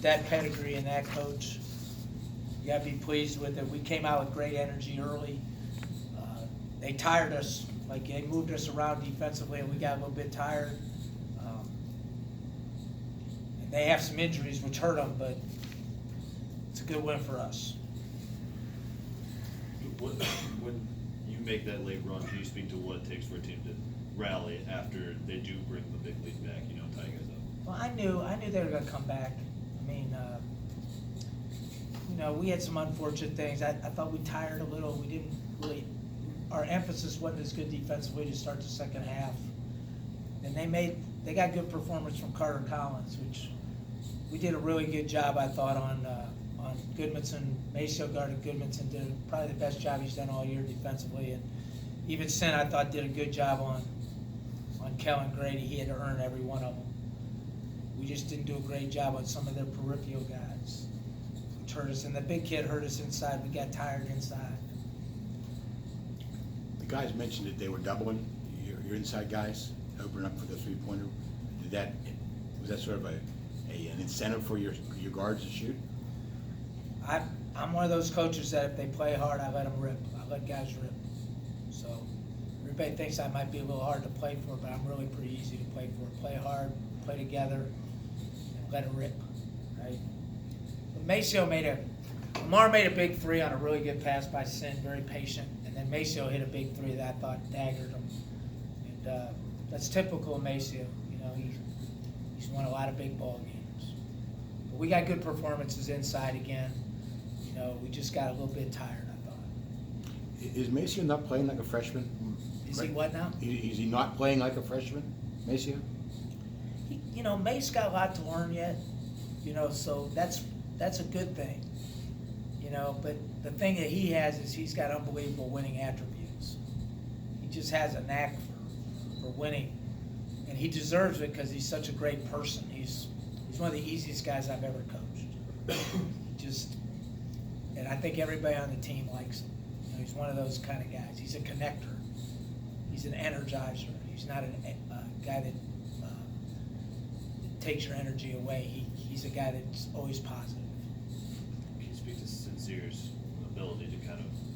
that pedigree and that coach, you got to be pleased with it. We came out with great energy early. They tired us, like they moved us around defensively, and we got a little bit tired. And they have some injuries which hurt them, but it's a good win for us. When you make that late run, can you speak to what it takes for a team to rally after they do bring the big lead back, tie you guys up? Well, I knew they were going to come back. I mean, we had some unfortunate things. I thought we tired a little. We didn't really, our emphasis wasn't as good defensively to start the second half. And they got good performance from Carter Collins, which we did a really good job, I thought, on Goodmanson. Maceo guarded Goodmanson, did probably the best job he's done all year defensively. And even Sin, I thought, did a good job on Kellen Grady. He had to earn every one of them. We just didn't do a great job on some of their peripheral guys, which hurt us. And the big kid hurt us inside. We got tired inside. The guys mentioned that they were doubling your inside guys, opening up for the three-pointer. Was that sort of an incentive for your guards to shoot? I'm one of those coaches that if they play hard, I let them rip. I let guys rip. So everybody thinks I might be a little hard to play for, but I'm really pretty easy to play for. Play hard, play together, and let it rip, right? But Maceo Lamar made a big three on a really good pass by Sin, very patient, and then Maceo hit a big three that I thought daggered him. And that's typical of Maceo. He's won a lot of big ball games. But we got good performances inside again. We just got a little bit tired, I thought. Is Maceo not playing like a freshman? Is he what now? Is he not playing like a freshman, Maceo? Mace got a lot to learn yet, so that's a good thing. But the thing that he has is he's got unbelievable winning attributes. He just has a knack for winning, and he deserves it because he's such a great person. He's one of the easiest guys I've ever coached. And I think everybody on the team likes him. He's one of those kind of guys. He's a connector. He's an energizer. He's not a guy that takes your energy away. He's a guy that's always positive. Can you speak to Sincere's ability to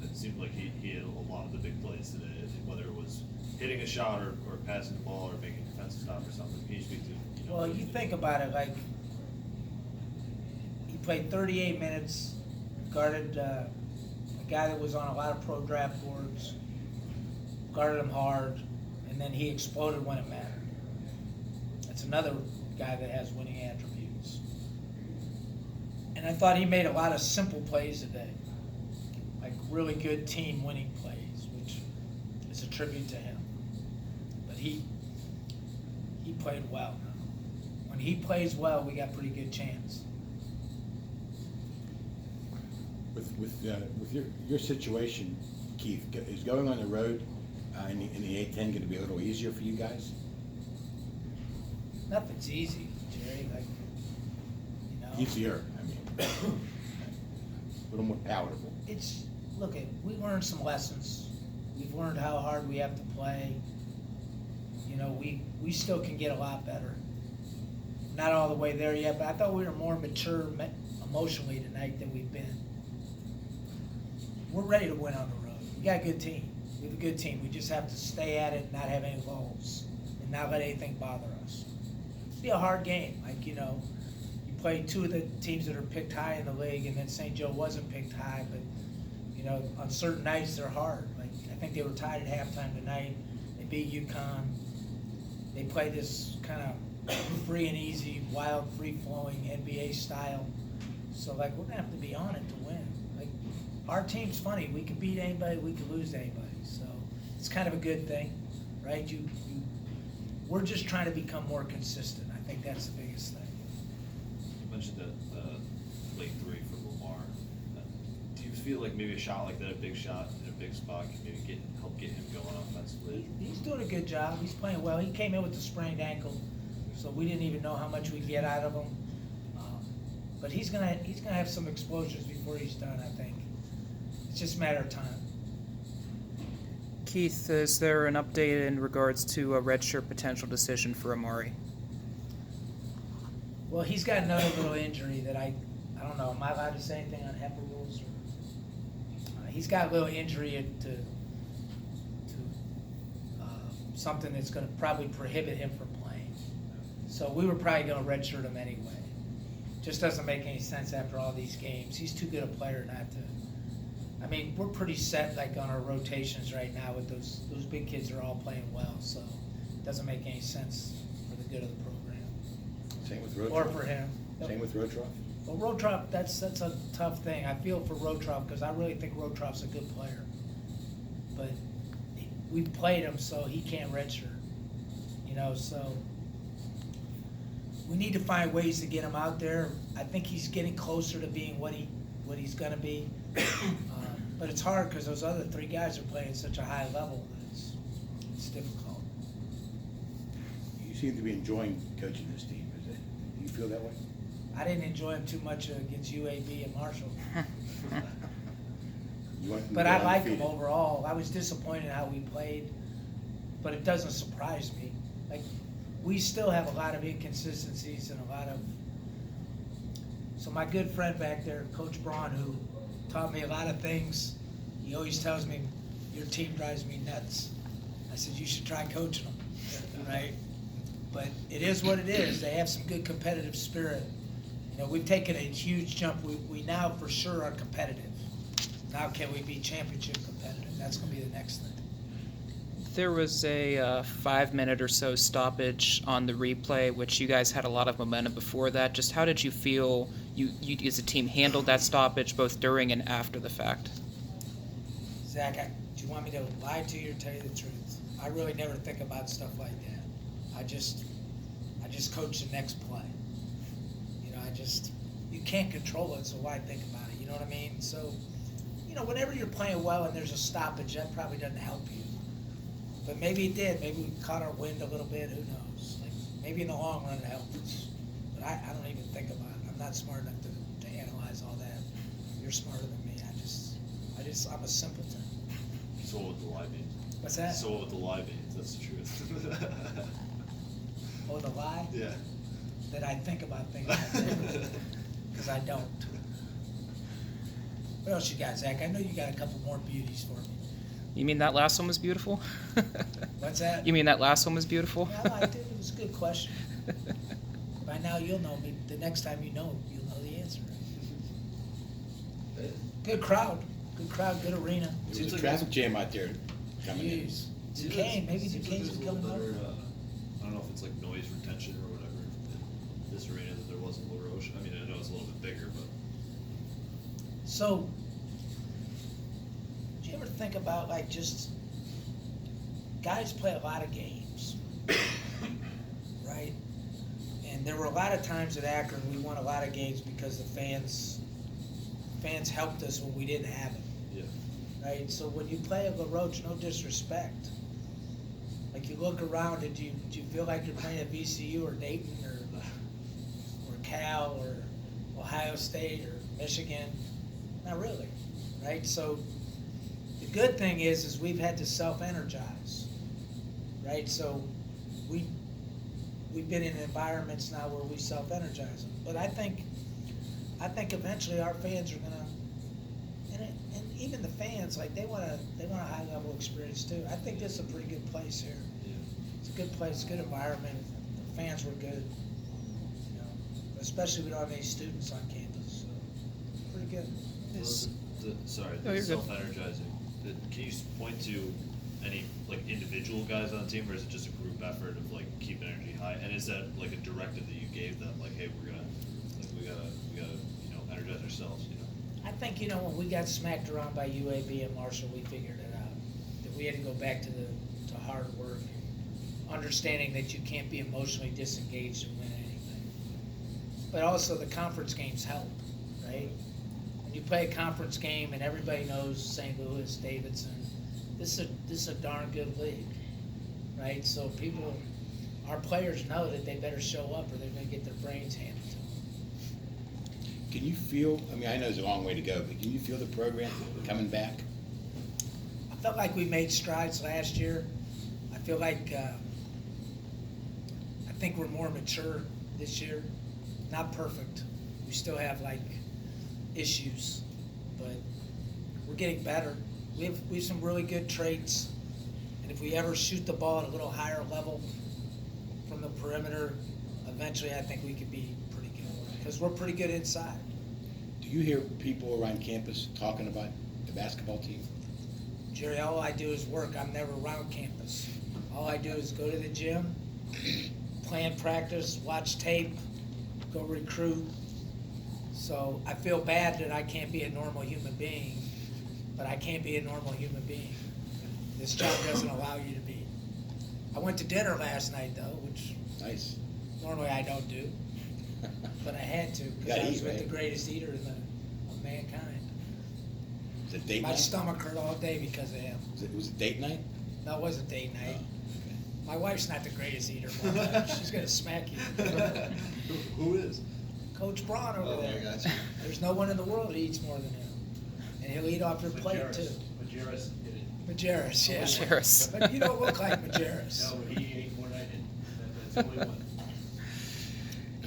it seemed like he had a lot of the big plays today, whether it was hitting a shot or passing the ball or making a defensive stop or something. Can you speak to, Well, you think about it, like, he played 38 minutes, guarded a guy that was on a lot of pro draft boards, guarded him hard, and then he exploded when it mattered. That's another guy that has winning attributes. And I thought he made a lot of simple plays today, like really good team winning plays, which is a tribute to him. But he played well. When he plays well, we got pretty good chance. With your situation, Keith, is going on the road in the A-10 going to be a little easier for you guys? Nothing's easy, Jerry. Easier, a little more palatable. We learned some lessons. We've learned how hard we have to play. We still can get a lot better. Not all the way there yet, but I thought we were more mature emotionally tonight than we've been. We're ready to win on the road. We got a good team. We have a good team. We just have to stay at it and not have any lulls and not let anything bother us. It'll be a hard game. You play two of the teams that are picked high in the league, and then St. Joe wasn't picked high, but on certain nights they're hard. I think they were tied at halftime tonight. They beat UConn. They play this kind of free and easy, wild, free-flowing NBA style. So we're gonna have to be on it to win. Our team's funny. We can beat anybody. We can lose to anybody. So it's kind of a good thing, right? We're just trying to become more consistent. I think that's the biggest thing. You mentioned the late three for Lamar. Do you feel like maybe a shot like that, a big shot in a big spot, can maybe help get him going offensively? He's doing a good job. He's playing well. He came in with a sprained ankle, so we didn't even know how much we'd get out of him. But he's gonna have some explosions before he's done, I think. It's just a matter of time. Keith, is there an update in regards to a redshirt potential decision for Amari? Well, he's got another little injury that I don't know, am I allowed to say anything on HEPA rules? Or he's got a little injury to something that's gonna probably prohibit him from playing. So we were probably gonna redshirt him anyway. Just doesn't make any sense after all these games. He's too good a player not to. I mean, we're pretty set like on our rotations right now with those big kids are all playing well, so it doesn't make any sense for the good of the program. Same with Rotroff. Or for him. Same with Rotroff. Well, Rotroff, that's a tough thing. I feel for Rotroff because I really think Rotroff's a good player. But we played him, so he can't redshirt. You know, so we need to find ways to get him out there. I think he's getting closer to being what he's gonna be. But it's hard because those other three guys are playing at such a high level that it's difficult. You seem to be enjoying coaching this team. Do you feel that way? I didn't enjoy him too much against UAB and Marshall. But I like him overall. I was disappointed how we played, but it doesn't surprise me. Like, we still have a lot of inconsistencies and a lot of. So my good friend back there, Coach Braun, who taught me a lot of things, he always tells me, your team drives me nuts. I said, you should try coaching them, right? But it is what it is. They have some good competitive spirit. You know, we've taken a huge jump. We now for sure are competitive. Now can we be championship competitive? That's going to be the next thing. There was a 5-minute or so stoppage on the replay, which you guys had a lot of momentum before that. Just how did you feel you as a team handled that stoppage both during and after the fact? Zach, do you want me to lie to you or tell you the truth? I really never think about stuff like that. I just coach the next play. You know, you can't control it, so why think about it? You know what I mean? So, you know, whenever you're playing well and there's a stoppage, that probably doesn't help you. But maybe it did. Maybe we caught our wind a little bit. Who knows? Like, maybe in the long run it helped us. But I don't even think about it. I'm not smart enough to analyze all that. You're smarter than me. I'm a simpleton. So what the lie means. What's that? So what the lie means. That's the truth. Oh, the lie? Yeah. That I think about things like that. Because I don't. What else you got, Zach? I know you got a couple more beauties for me. You mean that last one was beautiful? What's that? You mean that last one was beautiful? Yeah, I liked it. It was a good question. By now you'll know me. The next time you'll know the answer. Good crowd. Good crowd, good arena. There Seems was a like traffic jam out there coming in. Jeez. Duquesne, maybe Duquesne's Seems like there's a becoming little over. better, I don't know if it's like noise retention or whatever in this arena that there was in La Roche. I mean, I know it's a little bit bigger, but So, do you ever think about like just guys play a lot of games, right? And there were a lot of times at Akron we won a lot of games because the fans helped us when we didn't have it. yeah. Right, so when you play at La Roche, no disrespect. Like you look around and do you feel like you're playing at VCU or Dayton or Cal or Ohio State or Michigan? Not really, right? So the good thing is we've had to self-energize, right? So we've been in environments now where we self-energize them. But I think eventually our fans are gonna, and even the fans, like they want a high level experience too. I think this is a pretty good place here. Yeah. It's a good place, good environment. The fans were good, you know, especially we don't have any students on campus. So pretty good. Sorry, Oh, the you're good. self-energizing. Can you point to any like individual guys on the team, or is it just a group effort of like keep energy high? And is that like a directive that you gave them, like, hey, we gotta energize ourselves, you know? I think, you know, when we got smacked around by UAB and Marshall, we figured it out. That we had to go back to hard work, understanding that you can't be emotionally disengaged and win anything. But also the conference games help, right? When you play a conference game and everybody knows St. Louis, Davidson, this is a darn good league, right? So our players know that they better show up or they're going to get their brains handed to them. Can you feel, I mean, I know there's a long way to go, but can you feel the program coming back? I felt like we made strides last year. I feel like I think we're more mature this year. not perfect. We still have like issues, but we're getting better. We have some really good traits, and if we ever shoot the ball at a little higher level from the perimeter, eventually I think we could be pretty good, because we're pretty good inside. Do you hear people around campus talking about the basketball team? Jerry, all I do is work. I'm never around campus. All I do is go to the gym, plan practice, watch tape, go recruit. So I feel bad that I can't be a normal human being, but I can't be a normal human being. This job doesn't allow you to be. I went to dinner last night though, which Nice. normally I don't do, but I had to because Gotta I was eat, with right? the greatest eater of mankind. Was it date My night? stomach hurt all day because of him. Was it date night? No, it wasn't date night. Oh, okay. My wife's not the greatest eater. Mom. She's gonna smack you. Who is? Coach Braun over Oh, there. I got you. There's no one in the world that eats more than him, and he'll eat off your plate too. Majerus did it. Majerus, yeah. Majerus. But you don't look like Majerus. No, he ate more than I did. That's the only one.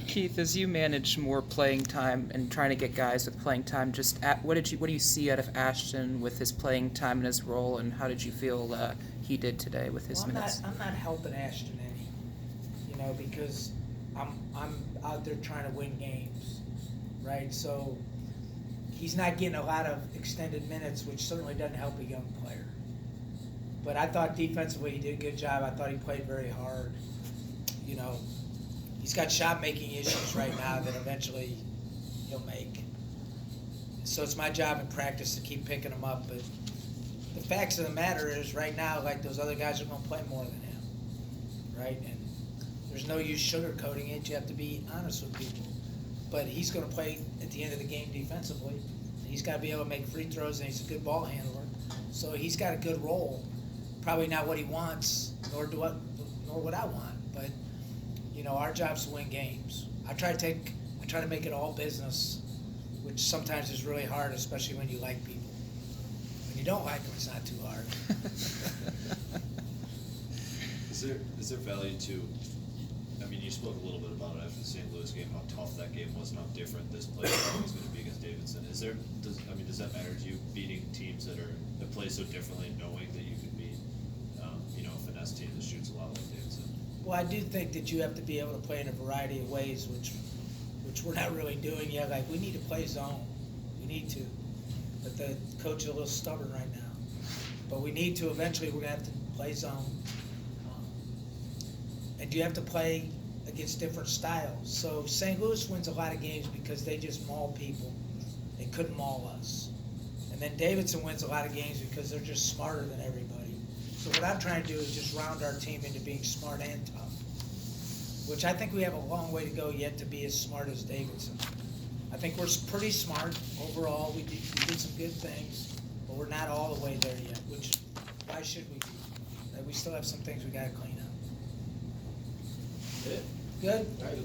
Keith, as you manage more playing time and trying to get guys with playing time, what do you see out of Ashton with his playing time and his role, and how did you feel he did today with his Well, minutes? I'm not helping Ashton any, because I'm out there trying to win games, right? So he's not getting a lot of extended minutes, which certainly doesn't help a young player. But I thought defensively he did a good job. I thought he played very hard. He's got shot-making issues right now that eventually he'll make. So it's my job in practice to keep picking him up. But the facts of the matter is right now, like, those other guys are going to play more than him, right? And there's no use sugarcoating it. You have to be honest with people. But he's going to play at the end of the game defensively. He's got to be able to make free throws, and he's a good ball handler. So he's got a good role. Probably not what he wants, nor what I want. But our job's to win games. I try to make it all business, which sometimes is really hard, especially when you like people. When you don't like them, it's not too hard. Is there value to, I mean, you spoke a little bit about it after the St. Louis game, how tough that game was and how different this play was going to be against Davidson. Does that matter to you, beating teams that play so differently, knowing that you can beat, a finesse team that shoots a lot like Davidson? Well, I do think that you have to be able to play in a variety of ways, which we're not really doing yet. Like, we need to play zone. We need to. But the coach is a little stubborn right now. But we need to. Eventually, we're going to have to play zone. And you have to play against different styles. So St. Louis wins a lot of games because they just maul people. They couldn't maul us. And then Davidson wins a lot of games because they're just smarter than everybody. So what I'm trying to do is just round our team into being smart and tough, which I think we have a long way to go yet to be as smart as Davidson. I think we're pretty smart overall. We did some good things, but we're not all the way there yet, which, why should we be? We still have some things we got to clean up. Good. Good? All right.